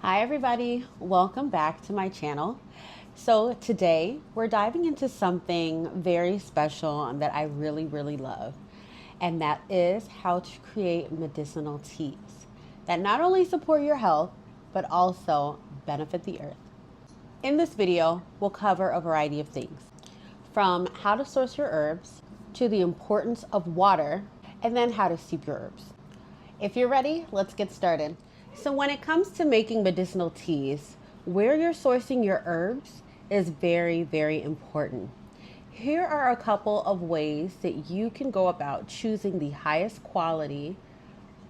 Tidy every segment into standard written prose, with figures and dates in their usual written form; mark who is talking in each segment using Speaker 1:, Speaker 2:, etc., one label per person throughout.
Speaker 1: Hi everybody, welcome back to my channel. So today we're diving into something very special that I really love, and that is how to create medicinal teas that not only support your health but also benefit the earth. In this video we'll cover a variety of things, from how to source your herbs to the importance of water, and then how to steep your herbs. If you're ready, let's get started. So when it comes to making medicinal teas, where you're sourcing your herbs is very important. Here are a couple of ways that you can go about choosing the highest quality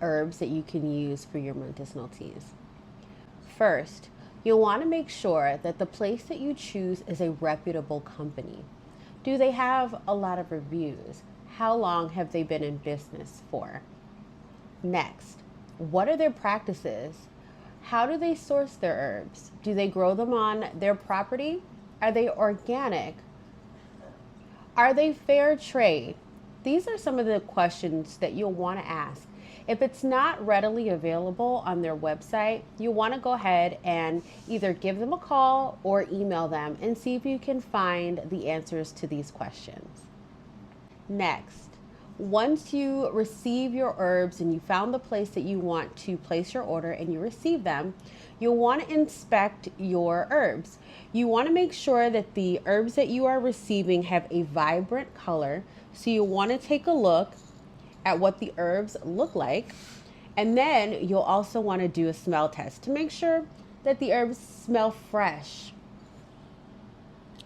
Speaker 1: herbs that you can use for your medicinal teas. First, you'll want to make sure that the place that you choose is a reputable company. Do they have a lot of reviews? How long have they been in business for? Next, what are their practices? How do they source their herbs? Do they grow them on their property? Are they organic? Are they fair trade? These are some of the questions that you'll want to ask. If it's not readily available on their website, you want to go ahead and either give them a call or email them and see if you can find the answers to these questions. Next, once you receive your herbs and you found the place that you want to place your order and you receive them, you'll want to inspect your herbs. You want to make sure that the herbs that you are receiving have a vibrant color. So you want to take a look at what the herbs look like. And then you'll also want to do a smell test to make sure that the herbs smell fresh.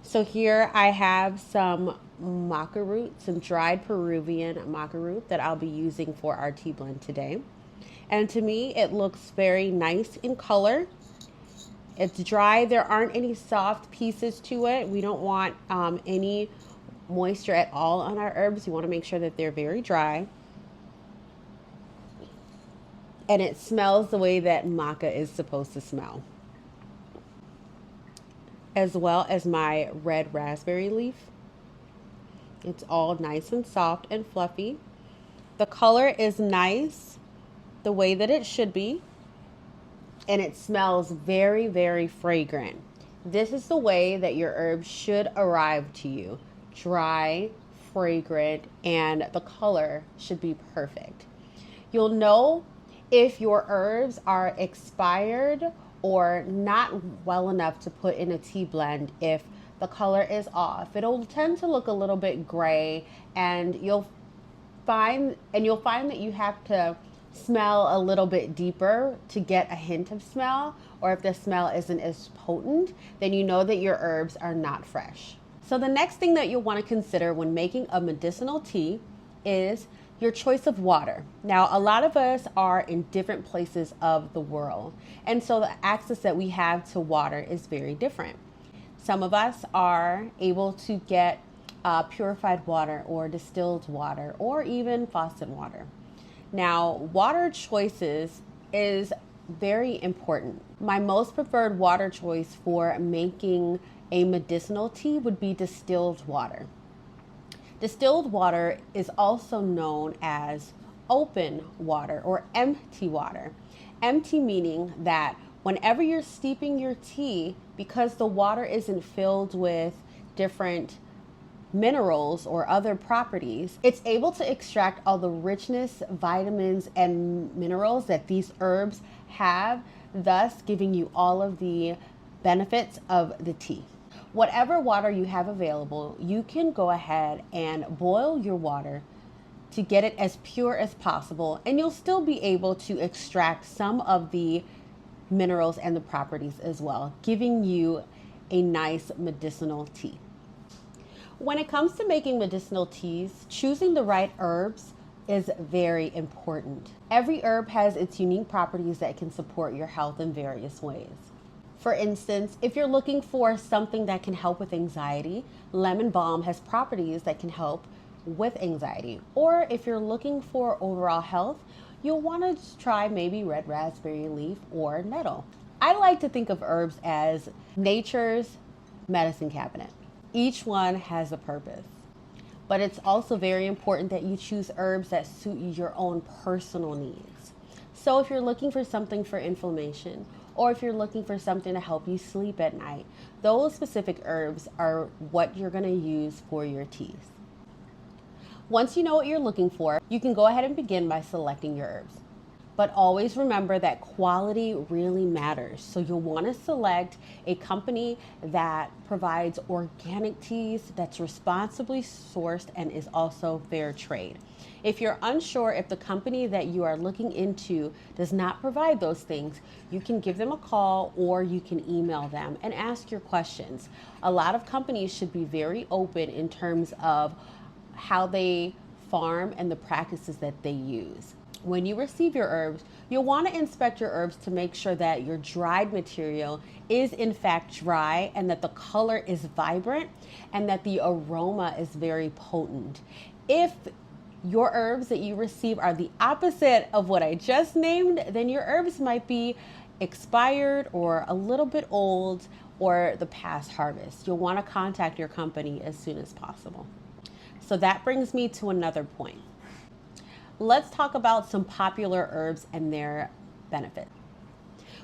Speaker 1: So here I have some maca root, some dried Peruvian maca root that I'll be using for our tea blend today. And to me, it looks very nice in color. It's dry. There aren't any soft pieces to it. We don't want any moisture at all on our herbs. You want to make sure that they're very dry. And it smells the way that maca is supposed to smell, as well as my red raspberry leaf. It's all nice and soft and fluffy. The color is nice, the way that it should be, and it smells very fragrant. This is the way that your herbs should arrive to you: dry, fragrant, and the color should be perfect. You'll know if your herbs are expired or not well enough to put in a tea blend if the color is off. It'll tend to look a little bit gray, and you'll find that you have to smell a little bit deeper to get a hint of smell, or if the smell isn't as potent, then you know that your herbs are not fresh. So the next thing that you'll want to consider when making a medicinal tea is your choice of water. Now, a lot of us are in different places of the world, and so the access that we have to water is very different. Some of us are able to get purified water or distilled water or even faucet water. Now, water choices is very important. My most preferred water choice for making a medicinal tea would be distilled water. Distilled water is also known as open water or empty water. Empty meaning that whenever you're steeping your tea, because the water isn't filled with different minerals or other properties, it's able to extract all the richness, vitamins, and minerals that these herbs have, thus giving you all of the benefits of the tea. Whatever water you have available, you can go ahead and boil your water to get it as pure as possible, and you'll still be able to extract some of the minerals and the properties as well, giving you a nice medicinal tea. When it comes to making medicinal teas, choosing the right herbs is very important. Every herb has its unique properties that can support your health in various ways. For instance, if you're looking for something that can help with anxiety, lemon balm has properties that can help with anxiety. Or if you're looking for overall health, you'll want to try maybe red raspberry leaf or nettle. I like to think of herbs as nature's medicine cabinet. Each one has a purpose, but it's also very important that you choose herbs that suit your own personal needs. So if you're looking for something for inflammation, or if you're looking for something to help you sleep at night. Those specific herbs are what you're going to use for your teas. Once you know what you're looking for, you can go ahead and begin by selecting your herbs. But always remember that quality really matters. So you'll want to select a company that provides organic teas, that's responsibly sourced, and is also fair trade. If you're unsure if the company that you are looking into does not provide those things, you can give them a call or you can email them and ask your questions. A lot of companies should be very open in terms of how they farm and the practices that they use. When you receive your herbs, you'll want to inspect your herbs to make sure that your dried material is in fact dry and that the color is vibrant and that the aroma is very potent. If your herbs that you receive are the opposite of what I just named, then your herbs might be expired or a little bit old or the past harvest. You'll want to contact your company as soon as possible. So that brings me to another point. Let's talk about some popular herbs and their benefits.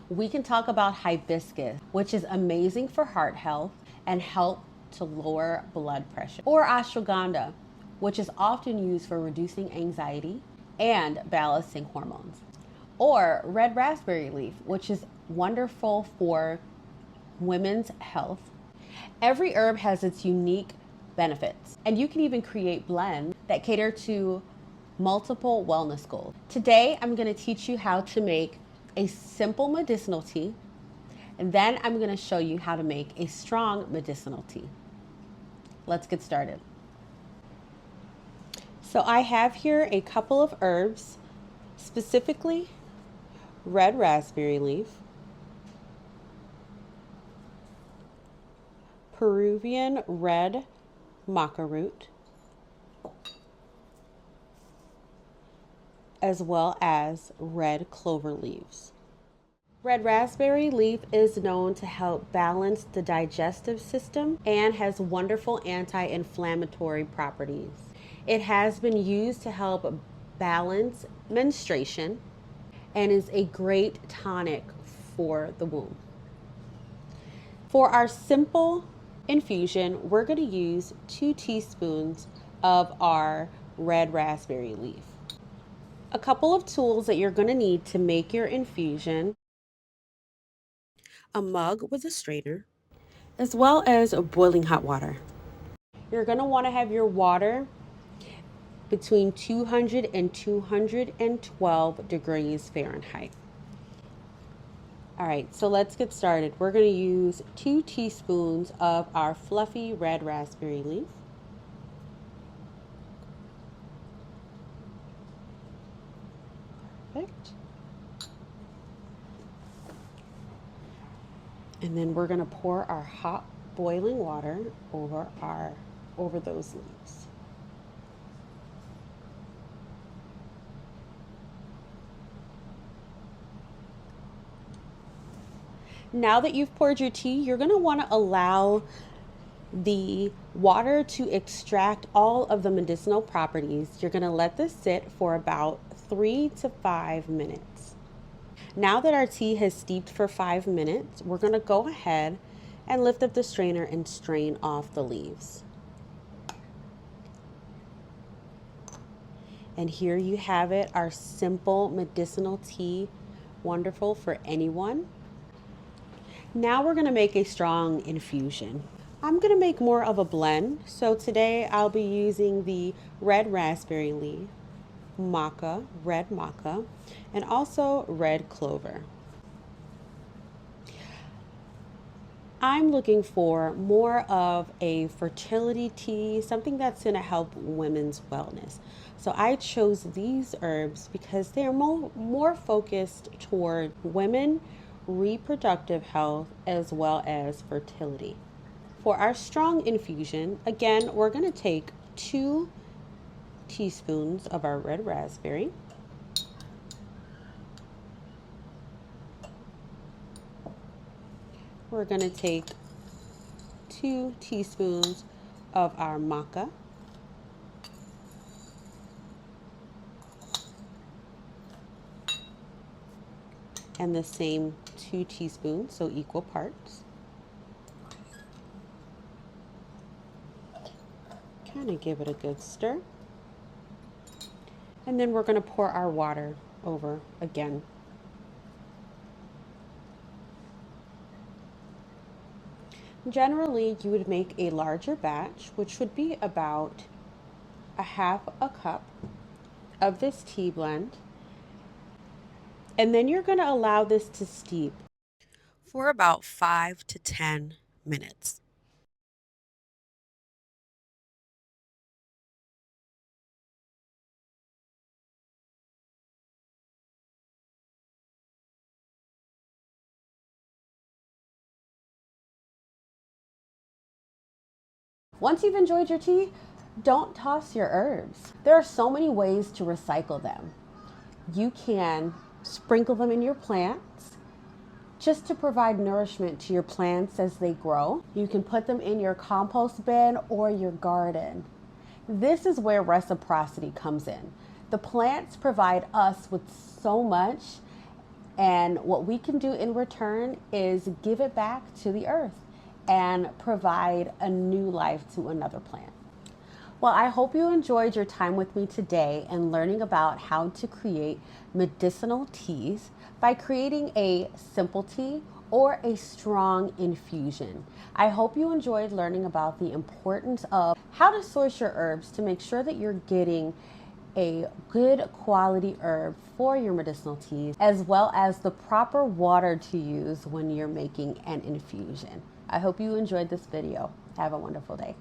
Speaker 1: We can talk about hibiscus, which is amazing for heart health and help to lower blood pressure, or ashwagandha, which is often used for reducing anxiety and balancing hormones, or red raspberry leaf, which is wonderful for women's health. Every herb has its unique benefits, and you can even create blends that cater to multiple wellness goals. Today, I'm going to teach you how to make a simple medicinal tea, and then I'm going to show you how to make a strong medicinal tea. Let's get started. So I have here a couple of herbs, specifically red raspberry leaf, Peruvian red maca root, as well as red clover leaves. Red raspberry leaf is known to help balance the digestive system and has wonderful anti-inflammatory properties. It has been used to help balance menstruation and is a great tonic for the womb. For our simple infusion, we're going to use 2 teaspoons of our red raspberry leaf. A couple of tools that you're going to need to make your infusion: a mug with a strainer, as well as boiling hot water. You're going to want to have your water between 200 and 212 degrees Fahrenheit. All right, so let's get started. We're going to use 2 teaspoons of our fluffy red raspberry leaf. Perfect. And then we're going to pour our hot boiling water over those leaves. Now that you've poured your tea, you're going to want to allow the water to extract all of the medicinal properties. You're going to let this sit for about 3 to 5 minutes. Now that our tea has steeped for 5 minutes, we're going to go ahead and lift up the strainer and strain off the leaves. And here you have it, our simple medicinal tea, wonderful for anyone. Now we're going to make a strong infusion. I'm going to make more of a blend. So today I'll be using the red raspberry leaf, maca, red maca, and also red clover. I'm looking for more of a fertility tea, something that's going to help women's wellness. So I chose these herbs because they're more focused toward women, reproductive health, as well as fertility. For our strong infusion, again, we're going to take 2 teaspoons of our red raspberry. We're going to take 2 teaspoons of our maca. and the same 2 teaspoons, so equal parts. Kind of give it a good stir. And then we're going to pour our water over again. Generally, you would make a larger batch, which would be about a half a cup of this tea blend. And then you're going to allow this to steep for about 5 to 10 minutes. Once you've enjoyed your tea, don't toss your herbs. There are so many ways to recycle them. You can sprinkle them in your plants just to provide nourishment to your plants as they grow. You can put them in your compost bin or your garden. This is where reciprocity comes in. The plants provide us with so much, and what we can do in return is give it back to the earth and provide a new life to another plant. Well, I hope you enjoyed your time with me today and learning about how to create medicinal teas by creating a simple tea or a strong infusion. I hope you enjoyed learning about the importance of how to source your herbs to make sure that you're getting a good quality herb for your medicinal teas, as well as the proper water to use when you're making an infusion. I hope you enjoyed this video. Have a wonderful day.